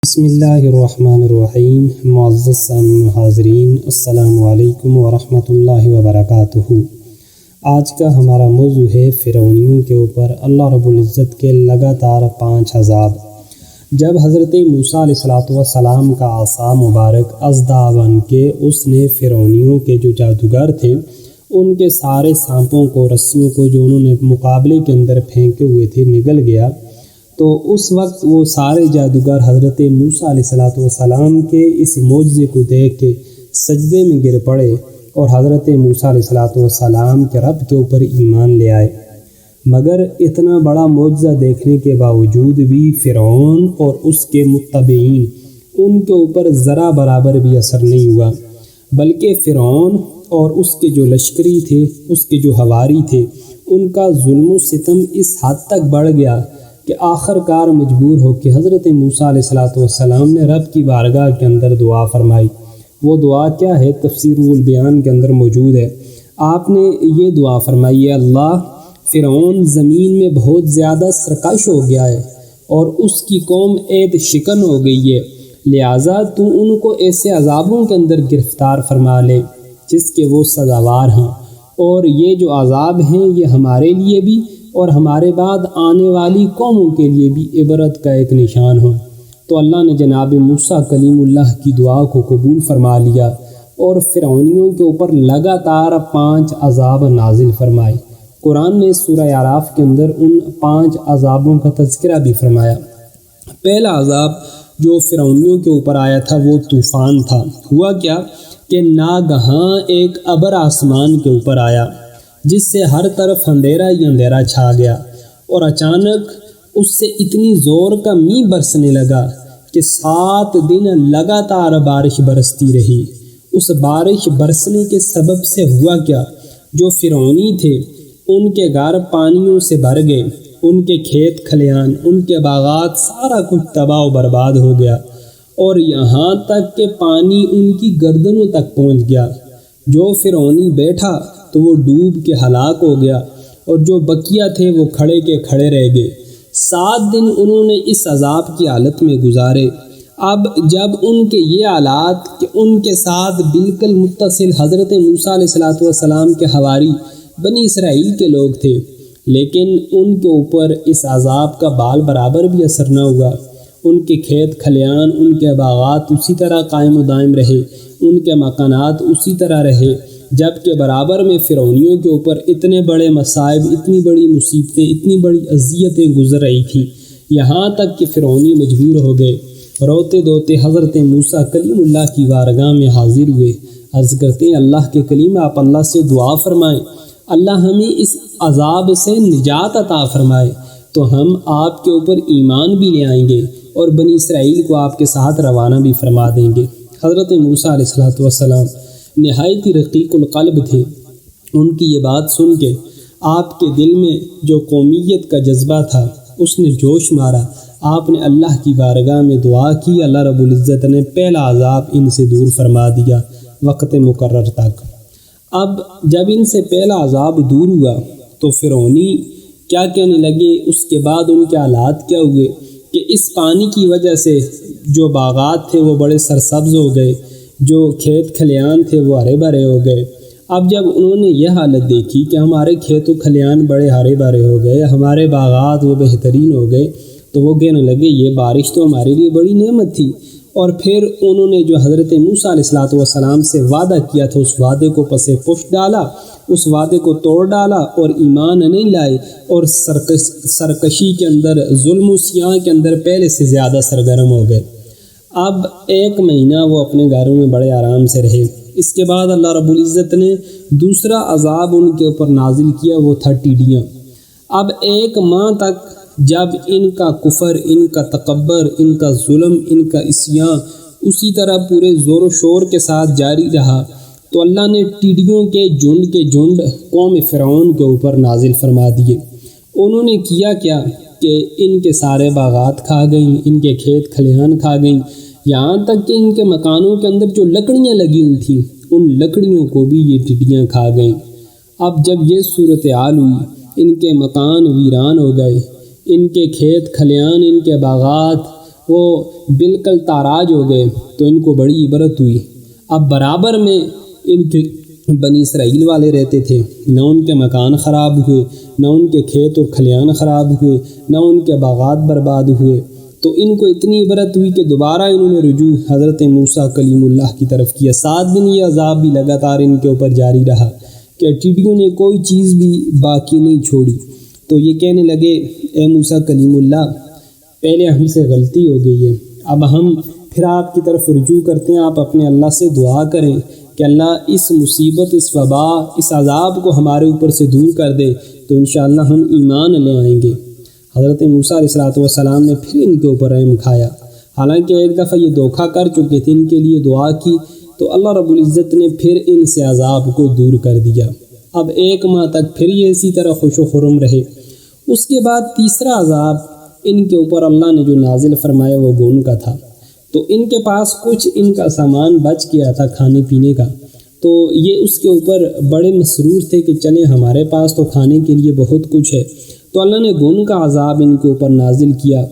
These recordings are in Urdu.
بسم اللہ الرحمن الرحیم۔ معزز سامعین و حاضرین، السلام علیکم ورحمۃ اللہ وبرکاتہ۔ آج کا ہمارا موضوع ہے فرعونیوں کے اوپر اللہ رب العزت کے لگاتار 5 عذاب۔ جب حضرت موسیٰ علیہ السلام کا عصا مبارک ازدا بن کے اس نے فرعونیوں کے جو جادوگر تھے ان کے سارے سانپوں کو، رسیوں کو جو انہوں نے مقابلے کے اندر پھینکے ہوئے تھے نگل گیا، تو اس وقت وہ سارے جادوگر حضرت موسیٰ علیہ السلام کے اس معجزے کو دیکھ کے سجدے میں گر پڑے اور حضرت موسیٰ علیہ السلام کے رب کے اوپر ایمان لے آئے۔ مگر اتنا بڑا معجزہ دیکھنے کے باوجود بھی فرعون اور اس کے متبعین ان کے اوپر ذرا برابر بھی اثر نہیں ہوا، بلکہ فرعون اور اس کے جو لشکری تھے، اس کے جو حواری تھے، ان کا ظلم و ستم اس حد تک بڑھ گیا کہ آخر کار مجبور ہو کہ حضرت موسیٰ علیہ السلام نے رب کی بارگاہ کے اندر دعا فرمائی۔ وہ دعا کیا ہے؟ تفسیر البیان کے اندر موجود ہے۔ آپ نے یہ دعا فرمائی ہے: اللہ، فرعون زمین میں بہت زیادہ سرکش ہو گیا ہے اور اس کی قوم عید شکن ہو گئی ہے، لہٰذا تو ان کو ایسے عذابوں کے اندر گرفتار فرما لے جس کے وہ سزاوار ہیں، اور یہ جو عذاب ہیں یہ ہمارے لیے بھی اور ہمارے بعد آنے والی قوموں کے لیے بھی عبرت کا ایک نشان ہو۔ تو اللہ نے جناب موسیٰ کلیم اللہ کی دعا کو قبول فرما لیا اور فرعونیوں کے اوپر لگاتار 5 عذاب نازل فرمائے۔ قرآن نے سورہ اعراف کے اندر ان 5 عذابوں کا تذکرہ بھی فرمایا۔ پہلا عذاب جو فرعونیوں کے اوپر آیا تھا وہ طوفان تھا۔ ہوا کیا کہ ناگہاں ایک ابر آسمان کے اوپر آیا جس سے ہر طرف اندھیرا ہی اندھیرا چھا گیا، اور اچانک اس سے اتنی زور کا میਂہ برسنے لگا کہ 7 دن لگاتار بارش برستی رہی۔ اس بارش برسنے کے سبب سے ہوا کیا، جو فرعونی تھے ان کے گھر پانیوں سے بھر گئے، ان کے کھیت کھلیان، ان کے باغات، سارا کچھ تباہ و برباد ہو گیا، اور یہاں تک کہ پانی ان کی گردنوں تک پہنچ گیا۔ جو فرعونی بیٹھا تو وہ ڈوب کے ہلاک ہو گیا، اور جو بقیہ تھے وہ کھڑے کے کھڑے رہ گئے۔ 7 دن انہوں نے اس عذاب کی حالت میں گزارے۔ اب جب ان کے یہ حالات کہ ان کے ساتھ بالکل متصل حضرت موسیٰ علیہ السلام کے حواری بنی اسرائیل کے لوگ تھے، لیکن ان کے اوپر اس عذاب کا بال برابر بھی اثر نہ ہوا۔ ان کے کھیت کھلیان، ان کے باغات اسی طرح قائم و دائم رہے، ان کے مکانات اسی طرح رہے، جبکہ برابر میں فرعونیوں کے اوپر اتنے بڑے مصائب، اتنی بڑی مصیبتیں، اتنی بڑی اذیتیں گزر رہی تھیں، یہاں تک کہ فرعونی مجبور ہو گئے۔ روتے دھوتے حضرت موسیٰ کلیم اللہ کی بارگاہ میں حاضر ہوئے، عرض کرتے ہیں: اللہ کے کلیم، آپ اللہ سے دعا فرمائیں، اللہ ہمیں اس عذاب سے نجات عطا فرمائے، تو ہم آپ کے اوپر ایمان بھی لے آئیں گے اور بنی اسرائیل کو آپ کے ساتھ روانہ بھی فرما دیں گے۔ حضرت موسیٰ علیہ السلام نہایت ہی رقیق القلب تھے۔ ان کی یہ بات سن کے آپ کے دل میں جو قومیت کا جذبہ تھا اس نے جوش مارا۔ آپ نے اللہ کی بارگاہ میں دعا کی، اللہ رب العزت نے پہلا عذاب ان سے دور فرما دیا وقت مقرر تک۔ اب جب ان سے پہلا عذاب دور ہوا تو فرعونی کیا کہنے لگے، اس کے بعد ان کے حالات کیا ہوئے کہ اس پانی کی وجہ سے جو باغات تھے وہ بڑے سرسبز ہو گئے، جو کھیت کھلیان تھے وہ ہرے بھرے ہو گئے۔ اب جب انہوں نے یہ حالت دیکھی کہ ہمارے کھیت و کھلیان بڑے ہرے بھرے ہو گئے، ہمارے باغات وہ بہترین ہو گئے، تو وہ کہنے لگے یہ بارش تو ہمارے لیے بڑی نعمت تھی۔ اور پھر انہوں نے جو حضرت موسیٰ علیہ السلام سے وعدہ کیا تھا اس وعدے کو پس پشت ڈالا، اس وعدے کو توڑ ڈالا اور ایمان نہیں لائے، اور سرکشی کے اندر، ظلم و سیاہ کے اندر پہلے سے زیادہ سرگرم ہو گئے۔ اب 1 مہینہ وہ اپنے گھروں میں بڑے آرام سے رہے۔ اس کے بعد اللہ رب العزت نے دوسرا عذاب ان کے اوپر نازل کیا، وہ تھا ٹیڈیاں۔ اب 1 ماہ تک جب ان کا کفر، ان کا تکبر، ان کا ظلم، ان کا عصیان اسی طرح پورے زور و شور کے ساتھ جاری رہا، تو اللہ نے ٹیڈیوں کے جھنڈ قوم فرعون کے اوپر نازل فرما دیے۔ انہوں نے کیا کیا کہ ان کے سارے باغات کھا گئیں، ان کے کھیت کھلیان کھا گئیں، یہاں تک کہ ان کے مکانوں کے اندر جو لکڑیاں لگی ہوئی تھیں ان لکڑیوں کو بھی یہ ٹڈیاں کھا گئیں۔ اب جب یہ صورتحال ہوئی، ان کے مکان ویران ہو گئے، ان کے کھیت کھلیان، ان کے باغات وہ بالکل تاراج ہو گئے تو ان کو بڑی عبرت ہوئی۔ اب برابر میں ان کے بنی اسرائیل والے رہتے تھے، نہ ان کے مکان خراب ہوئے، نہ ان کے کھیت اور کھلیان خراب ہوئے، نہ ان کے باغات برباد ہوئے۔ تو ان کو اتنی عبرت ہوئی کہ دوبارہ انہوں نے رجوع حضرت موسیٰ کلیم اللہ کی طرف کیا۔ 7 دن یہ عذاب بھی لگاتار ان کے اوپر جاری رہا کہ ٹڈیوں نے کوئی چیز بھی باقی نہیں چھوڑی۔ تو یہ کہنے لگے، اے موسیٰ کلیم اللہ، پہلے ہم سے غلطی ہو گئی ہے، اب ہم پھر آپ کی طرف رجوع کرتے ہیں، آپ اپنے اللہ سے دعا کریں کہ اللہ اس مصیبت، اس وبا، اس عذاب کو ہمارے اوپر سے دور کر دے، تو انشاءاللہ ہم ایمان لے آئیں گے۔ حضرت موسیٰ علیہ السلام نے پھر ان کے اوپر رحم کھایا، حالانکہ ایک دفعہ یہ دھوکہ کر چکے تھے، ان کے لیے دعا کی تو اللہ رب العزت نے پھر ان سے عذاب کو دور کر دیا۔ اب 1 ماہ تک پھر یہ اسی طرح خوش و خرم رہے۔ اس کے بعد تیسرا عذاب ان کے اوپر اللہ نے جو نازل فرمایا وہ گون کا تھا۔ تو ان کے پاس کچھ ان کا سامان بچ گیا تھا کھانے پینے کا، تو یہ اس کے اوپر بڑے مسرور تھے کہ چلیں ہمارے پاس تو کھانے کے لیے بہت کچھ ہے۔ تو اللہ نے گون کا عذاب ان کے اوپر نازل کیا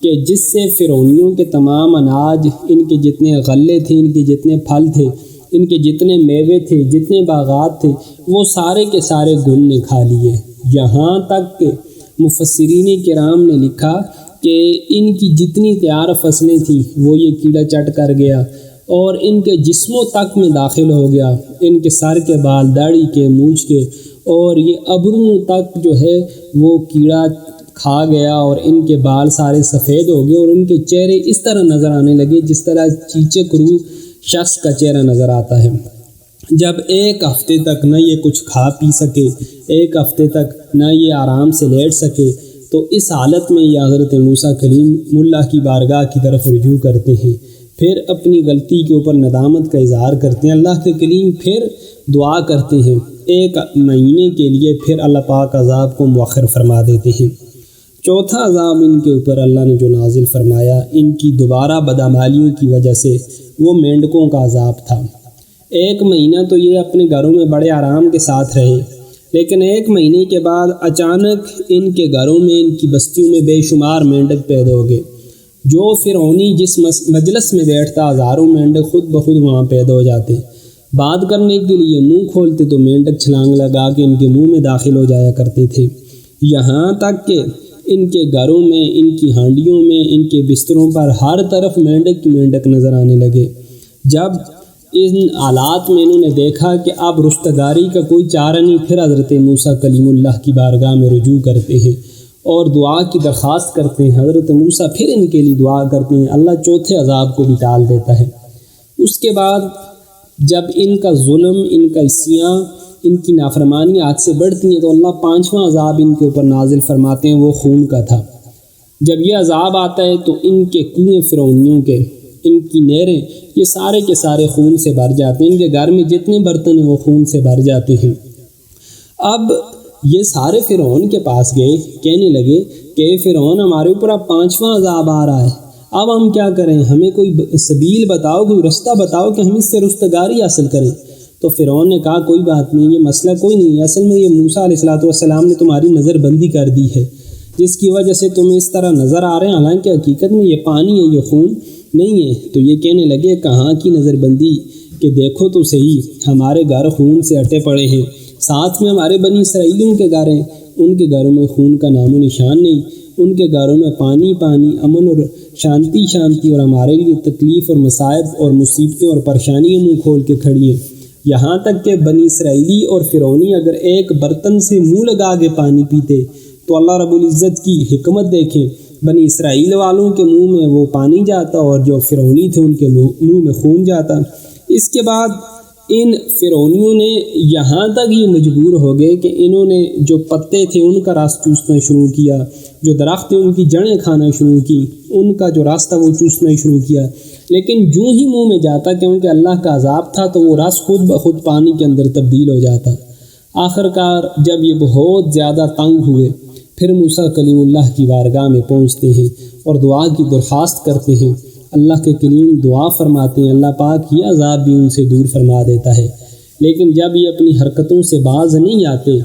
کہ جس سے فرعونیوں کے تمام اناج، ان کے جتنے غلے تھے، ان کے جتنے پھل تھے، ان کے جتنے میوے تھے، جتنے باغات تھے، وہ سارے کے سارے گون نے کھا لیے۔ یہاں تک کہ مفسرین کرام نے لکھا کہ ان کی جتنی تیار فصلیں تھیں وہ یہ کیڑا چٹ کر گیا اور ان کے جسموں تک میں داخل ہو گیا، ان کے سر کے بال، داڑھی کے، مونچھ کے اور یہ ابروں تک جو ہے وہ کیڑا کھا گیا اور ان کے بال سارے سفید ہو گئے اور ان کے چہرے اس طرح نظر آنے لگے جس طرح چیچک روح شخص کا چہرہ نظر آتا ہے۔ جب 1 ہفتے تک نہ یہ کچھ کھا پی سکے، 1 ہفتے تک نہ یہ آرام سے لیٹ سکے، تو اس حالت میں یہ حضرت موسیٰ کلیم اللہ کی بارگاہ کی طرف رجوع کرتے ہیں، پھر اپنی غلطی کے اوپر ندامت کا اظہار کرتے ہیں۔ اللہ کے کلیم پھر دعا کرتے ہیں 1 مہینے کے لیے، پھر اللہ پاک عذاب کو مؤخر فرما دیتے ہیں۔ چوتھا عذاب ان کے اوپر اللہ نے جو نازل فرمایا ان کی دوبارہ بدعمالیوں کی وجہ سے، وہ مینڈکوں کا عذاب تھا۔ 1 مہینہ تو یہ اپنے گھروں میں بڑے آرام کے ساتھ رہے، لیکن 1 مہینے کے بعد اچانک ان کے گھروں میں، ان کی بستیوں میں بے شمار مینڈک پیدا ہو گئے۔ جو فرعونی جس مجلس میں بیٹھتا، ہزاروں مینڈک خود بخود وہاں پیدا ہو جاتے۔ بات کرنے کے لیے منہ کھولتے تو مینڈک چھلانگ لگا کے ان کے منہ میں داخل ہو جایا کرتے تھے۔ یہاں تک کہ ان کے گھروں میں، ان کی ہانڈیوں میں، ان کے بستروں پر ہر طرف مینڈک مینڈک نظر آنے لگے۔ جب ان حالات میں انہوں نے دیکھا کہ اب رستگاری کا کوئی چارہ نہیں، پھر حضرت موسیٰ کلیم اللہ کی بارگاہ میں رجوع کرتے ہیں اور دعا کی درخواست کرتے ہیں۔ حضرت موسیٰ پھر ان کے لیے دعا کرتے ہیں، اللہ چوتھے عذاب کو بھی ٹال دیتا ہے۔ اس کے بعد جب ان کا ظلم، ان کا عصیاں، ان کی نافرمانی آج سے بڑھتی ہیں تو اللہ 5واں عذاب ان کے اوپر نازل فرماتے ہیں، وہ خون کا تھا۔ جب یہ عذاب آتا ہے تو ان کے کنویں فرعونیوں کے، ان کی نہریں، یہ سارے کے سارے خون سے بھر جاتے ہیں، ان کے گھر میں جتنے برتن ہیں وہ خون سے بھر جاتے ہیں۔ اب یہ سارے فرعون کے پاس گئے، کہنے لگے کہ اے فرعون، ہمارے اوپر اب 5واں عذاب آ رہا ہے، اب ہم کیا کریں؟ ہمیں کوئی سبیل بتاؤ، کوئی رستہ بتاؤ کہ ہم اس سے رستگاری حاصل کریں۔ تو فرعون نے کہا کوئی بات نہیں، یہ مسئلہ کوئی نہیں ہے، اصل میں یہ موسیٰ علیہ السلام نے تمہاری نظر بندی کر دی ہے، جس کی وجہ سے تمہیں اس طرح نظر آ رہے ہیں، حالانکہ حقیقت میں یہ پانی ہے، یہ خون نہیں ہے۔ تو یہ کہنے لگے کہاں کی نظر بندی، کہ دیکھو تو صحیح، ہمارے گھر خون سے اٹے پڑے ہیں، ساتھ میں ہمارے بنی اسرائیلیوں کے گھر ہیں، ان کے گھروں میں خون کا نام و نشان نہیں، ان کے گھروں میں پانی پانی، امن اور شانتی شانتی، اور ہمارے لیے تکلیف اور مصائب اور مصیبتیں اور پریشانیاں منہ کھول کے کھڑی ہیں۔ یہاں تک کہ بنی اسرائیلی اور فرعونی اگر ایک برتن سے منہ لگا کے پانی پیتے تو اللہ رب العزت کی حکمت دیکھیں، بنی اسرائیل والوں کے منہ میں وہ پانی جاتا اور جو فرعونی تھے ان کے منہ میں خون جاتا۔ اس کے بعد ان فرعونیوں نے یہاں تک یہ مجبور ہو گئے کہ انہوں نے جو پتے تھے ان کا رس چوسنا شروع کیا، جو درخت تھے ان کی جڑیں کھانا شروع کی، ان کا جو رس تھا وہ چوسنا شروع کیا، لیکن جو ہی منہ میں جاتا، کیونکہ اللہ کا عذاب تھا تو وہ رس خود بخود پانی کے اندر تبدیل ہو جاتا۔ آخر کار جب یہ بہت زیادہ تنگ ہوئے، پھر موسیٰ کلیم اللہ کی بارگاہ میں پہنچتے ہیں اور دعا کی درخواست کرتے ہیں۔ اللہ کے کلیم دعا فرماتے ہیں، اللہ پاک یہ عذاب بھی ان سے دور فرما دیتا ہے، لیکن جب یہ اپنی حرکتوں سے باز نہیں آتے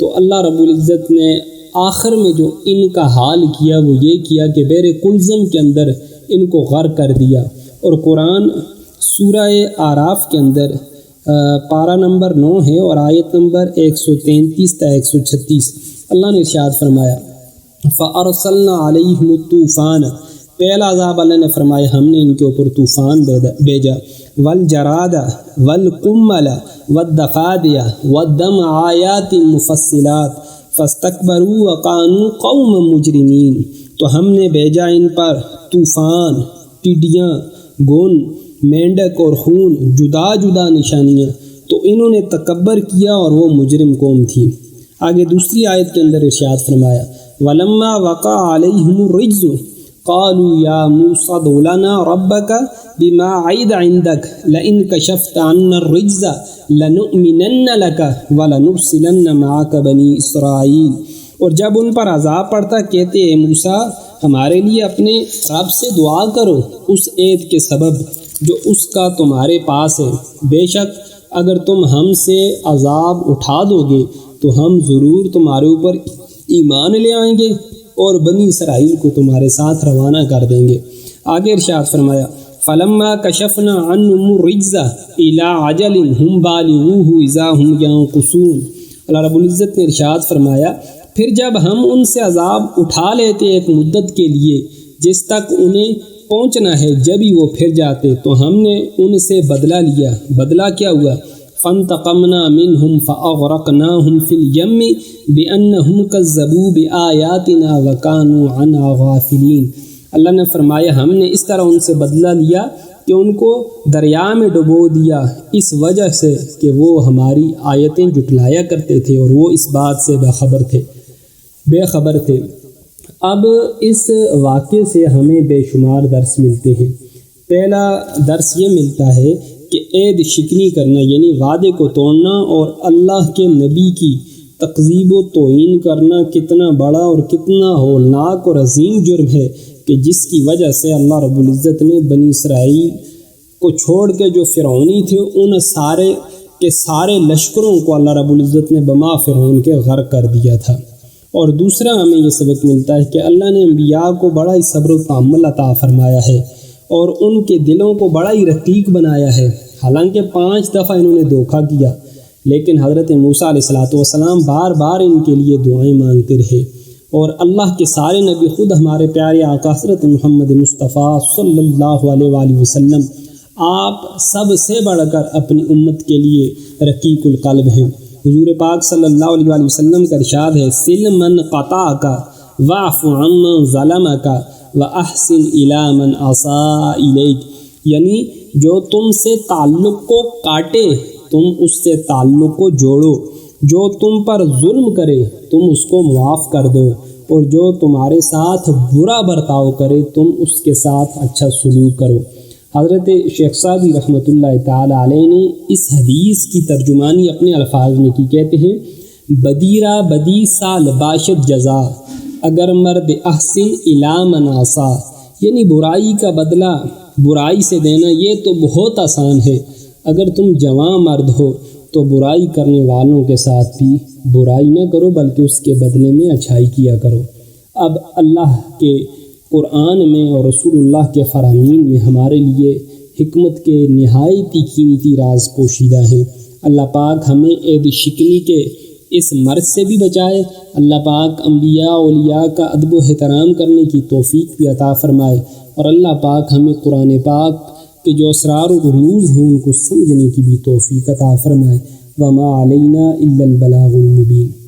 تو اللہ رب العزت نے آخر میں جو ان کا حال کیا وہ یہ کیا کہ بیر کلزم کے اندر ان کو غرق کر دیا۔ اور قرآن سورہ اعراف کے اندر پارہ نمبر 9 ہے اور آیت نمبر 133 تا 136 اللہ نے ارشاد فرمایا فَأَرْسَلْنَا عَلَيْهِمُ الطُّوفَانَ، پہلا عذاب اللہ نے فرمایا ہم نے ان کے اوپر طوفان بھیجا، وَالْجَرَادَ وَالْقُمَّلَ وَالضَّفَادِعَ وَالدَّمَ آیَاتٍ مُفَصِّلَاتٍ فَاسْتَكْبَرُوا وَكَانُوا قَوْمًا مُجْرِمِينَ، تو ہم نے بھیجا ان پر طوفان، ٹڈیاں، گن، مینڈک اور خون، جدا جدا نشانیاں، تو انہوں نے تکبر کیا اور وہ مجرم قوم تھی۔ آگے دوسری آیت کے اندر ارشاد فرمایا وَلَمَّا وَقَعَ عَلَيْهِمُ الرِّجْزُ قَالُوا يَا مُوسَىٰ ادْعُ لَنَا رَبَّكَ بِمَا عَهِدَ عِندَكَ لَئِن كَشَفْتَ عَنَّا الرِّجْزَ لَنُؤْمِنَنَّ لَكَ وَلَنُرْسِلَنَّ مَعَكَ بَنِي إِسْرَائِيلَ، اور جب ان پر عذاب پڑتا کہتے اے موسیٰ ہمارے لیے اپنے رب سے دعا کرو اس عید کے سبب جو اس کا تمہارے پاس ہے، بے شک اگر تم ہم سے عذاب اٹھا دو گے تو ہم ضرور تمہارے اوپر ایمان لے آئیں گے اور بنی اسرائیل کو تمہارے ساتھ روانہ کر دیں گے۔ آگے ارشاد فرمایا فَلَمَّا كَشَفْنَا عَنْهُمُ الرِّجْزَ إِلَىٰ عَجَلٍ هُمْ بَالِغُوهُ إِذَا هُمْ يَنكُثُونَ، اللہ رب العزت نے ارشاد فرمایا پھر جب ہم ان سے عذاب اٹھا لیتے ایک مدت کے لیے جس تک انہیں پہنچنا ہے، جب ہی وہ پھر جاتے تو ہم نے ان سے بدلہ لیا۔ بدلہ کیا ہوا؟ فَانْتَقَمْنَا مِنْهُمْ فَأَغْرَقْنَاهُمْ فِي الْيَمِّ بِأَنَّهُمْ كَذَّبُوا بِآيَاتِنَا وَكَانُوا عَنْهَا غَافِلِينَ، اللہ نے فرمایا ہم نے اس طرح ان سے بدلہ لیا کہ ان کو دریا میں ڈبو دیا اس وجہ سے کہ وہ ہماری آیتیں جھٹلایا کرتے تھے اور وہ اس بات سے بے خبر تھے۔ اب اس واقعے سے ہمیں بے شمار درس ملتے ہیں۔ پہلا درس یہ ملتا ہے کہ عید شکنی کرنا یعنی وعدے کو توڑنا اور اللہ کے نبی کی تکذیب و توہین کرنا کتنا بڑا اور کتنا ہولناک اور عظیم جرم ہے کہ جس کی وجہ سے اللہ رب العزت نے بنی اسرائیل کو چھوڑ کے جو فرعونی تھے ان سارے کے سارے لشکروں کو اللہ رب العزت نے بما فرعون کے غرق کر دیا تھا۔ اور دوسرا ہمیں یہ سبق ملتا ہے کہ اللہ نے انبیاء کو بڑا ہی صبر و تحمل عطا فرمایا ہے اور ان کے دلوں کو بڑا ہی رقیق بنایا ہے۔ حالانکہ 5 دفعہ انہوں نے دھوکہ کیا لیکن حضرت موسیٰ علیہ السلام بار بار ان کے لیے دعائیں مانگتے رہے، اور اللہ کے سارے نبی خود ہمارے پیارے آقا حضرت محمد مصطفیٰ صلی اللہ علیہ وآلہ وسلم آپ سب سے بڑھ کر اپنی امت کے لیے رقیق القلب ہیں۔ حضور پاک صلی اللہ علیہ وآلہ وسلم کا ارشاد ہے سل من قطعک واعف عمن ظلمک واحسن الی من اساء الیک، یعنی جو تم سے تعلق کو کاٹے تم اس سے تعلق کو جوڑو، جو تم پر ظلم کرے تم اس کو معاف کر دو، اور جو تمہارے ساتھ برا برتاؤ کرے تم اس کے ساتھ اچھا سلوک کرو۔ حضرت شیخ سعدی رحمۃ اللہ تعالی علیہ نے اس حدیث کی ترجمانی اپنے الفاظ میں کی، کہتے ہیں بدیرہ بدی سال باشد جزا اگر مرد احسن الی من عصا، یعنی برائی کا بدلہ برائی سے دینا یہ تو بہت آسان ہے، اگر تم جواں مرد ہو تو برائی کرنے والوں کے ساتھ بھی برائی نہ کرو بلکہ اس کے بدلے میں اچھائی کیا کرو۔ اب اللہ کے قرآن میں اور رسول اللہ کے فرامین میں ہمارے لیے حکمت کے نہایت ہی قیمتی راز پوشیدہ ہیں۔ اللہ پاک ہمیں عید شکنی کے اس مرض سے بھی بچائے، اللہ پاک انبیاء اولیاء کا ادب و احترام کرنے کی توفیق بھی عطا فرمائے، اور اللہ پاک ہمیں قرآن پاک کے جو اسرار و رموز ہیں ان کو سمجھنے کی بھی توفیق عطا فرمائے۔ وما علینا الا البلاغ المبین۔